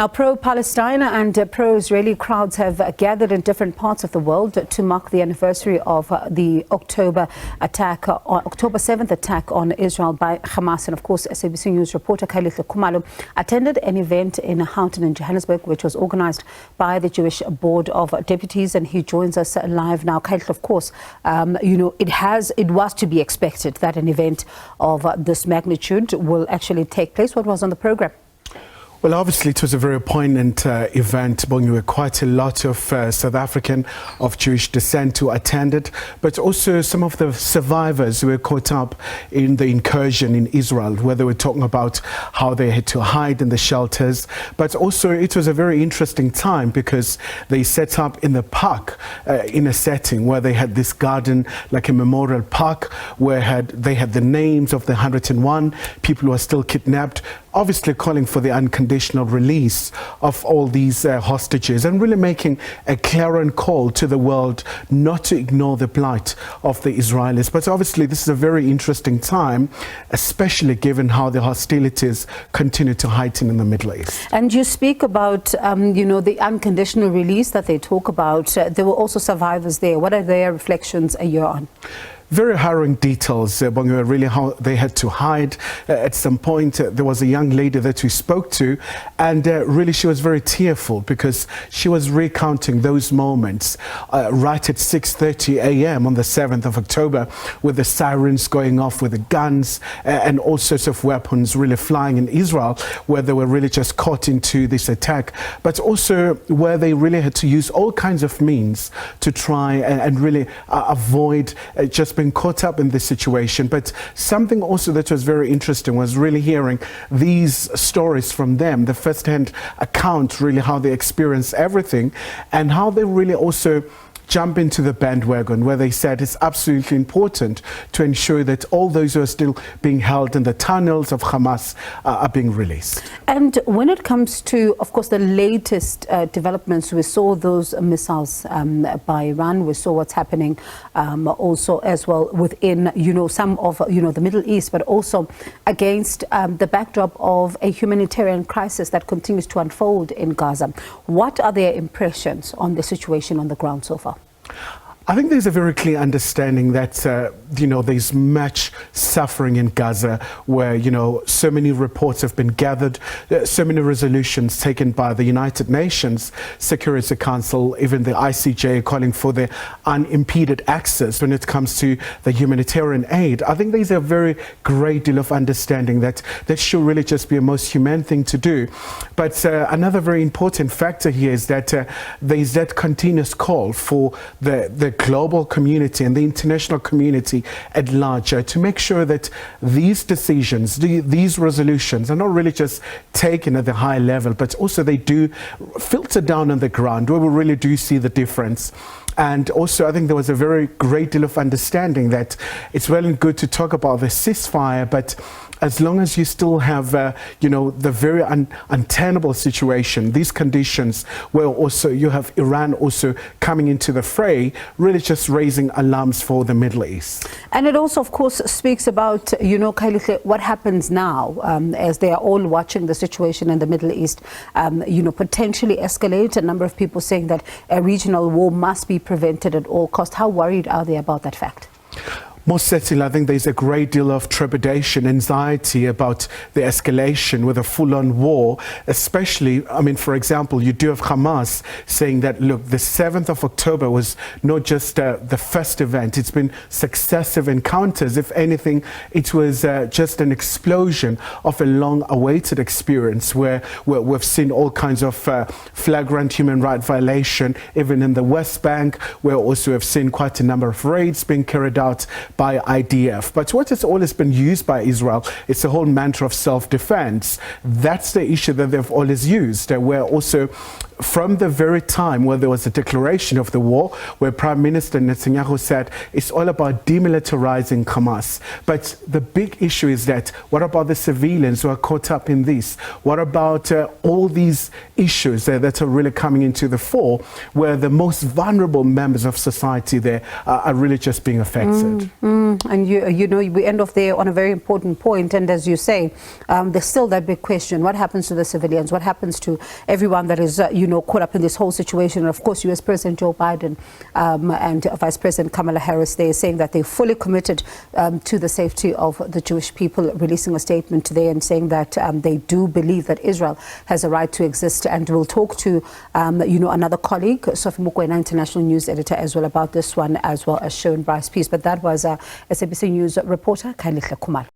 Now, pro-Palestine and pro-Israeli crowds have gathered in different parts of the world to mark the anniversary of the October 7th attack on Israel by Hamas. And of course, SABC News reporter Khayelihle Khumalo attended an event in Houghton Johannesburg, which was organised by the Jewish Board of Deputies, and he joins us live now. Khayelihle, of course, it was to be expected that an event of this magnitude will actually take place. What was on the programme? Well, obviously, it was a very poignant event. There were quite a lot of South African of Jewish descent who attended, but also some of the survivors who were caught up in the incursion in Israel, where they were talking about how they had to hide in the shelters. But also, it was a very interesting time because they set up in the park in a setting where they had this garden, like a memorial park, where they had the names of the 101 people who are still kidnapped, obviously calling for the unconditional release of all these hostages and really making a clarion call to the world not to ignore the plight of the Israelis. But obviously this is a very interesting time, especially given how the hostilities continue to heighten in the Middle East. And you speak about, the unconditional release that they talk about. There were also survivors there. What are their reflections a year on? Very harrowing details, really how they had to hide. At some point, there was a young lady that we spoke to, and really she was very tearful because she was recounting those moments right at 6:30 a.m. on the 7th of October, with the sirens going off, with the guns and all sorts of weapons really flying in Israel, where they were really just caught into this attack, but also where they really had to use all kinds of means to try and really avoid just being caught up in this situation. But something also that was very interesting was really hearing these stories from them, the first-hand account, really how they experience everything and how they really also jump into the bandwagon, where they said it's absolutely important to ensure that all those who are still being held in the tunnels of Hamas are being released. And when it comes to, of course, the latest developments, we saw those missiles by Iran. We saw what's happening also as well within, some of, the Middle East, but also against the backdrop of a humanitarian crisis that continues to unfold in Gaza. What are their impressions on the situation on the ground so far? I think there's a very clear understanding that, there's much suffering in Gaza, where, so many reports have been gathered, so many resolutions taken by the United Nations Security Council, even the ICJ calling for the unimpeded access when it comes to the humanitarian aid. I think there's a very great deal of understanding that should really just be a most humane thing to do. But another very important factor here is that there's that continuous call for the global community and the international community at large to make sure that these decisions, these resolutions are not really just taken at the high level, but also they do filter down on the ground where we really do see the difference. And also, I think there was a very great deal of understanding that it's well and good to talk about the ceasefire, but as long as you still have, the very untenable situation, these conditions where also you have Iran also coming into the fray, really just raising alarms for the Middle East. And it also, of course, speaks about, Khayelihle, what happens now as they are all watching the situation in the Middle East, potentially escalate. A number of people saying that a regional war must be prevented at all costs. How worried are they about that fact? Most certainly, I think there's a great deal of trepidation, anxiety about the escalation with a full-on war, especially, for example, you do have Hamas saying that, look, the 7th of October was not just the first event, it's been successive encounters. If anything, it was just an explosion of a long-awaited experience where we've seen all kinds of flagrant human rights violation, even in the West Bank, where also have seen quite a number of raids being carried out by IDF. But what has always been used by Israel, it's the whole mantra of self-defense. That's the issue that they've always used, where also from the very time where there was a declaration of the war, where Prime Minister Netanyahu said it's all about demilitarizing Hamas. But the big issue is that what about the civilians who are caught up in this? What about all these issues that are really coming into the fore, where the most vulnerable members of society there are really just being affected? And you know, we end off there on a very important point. And as you say, there's still that big question: what happens to the civilians? What happens to everyone that is, caught up in this whole situation? And of course, U.S. President Joe Biden and Vice President Kamala Harris, they are saying that they're fully committed to the safety of the Jewish people, releasing a statement today and saying that they do believe that Israel has a right to exist. And we'll talk to, another colleague, Sophie Mukwena, international news editor, as well about this one, as well as Sharon Bryce Peace. But that was SABC News reporter Khayelihle Khumalo.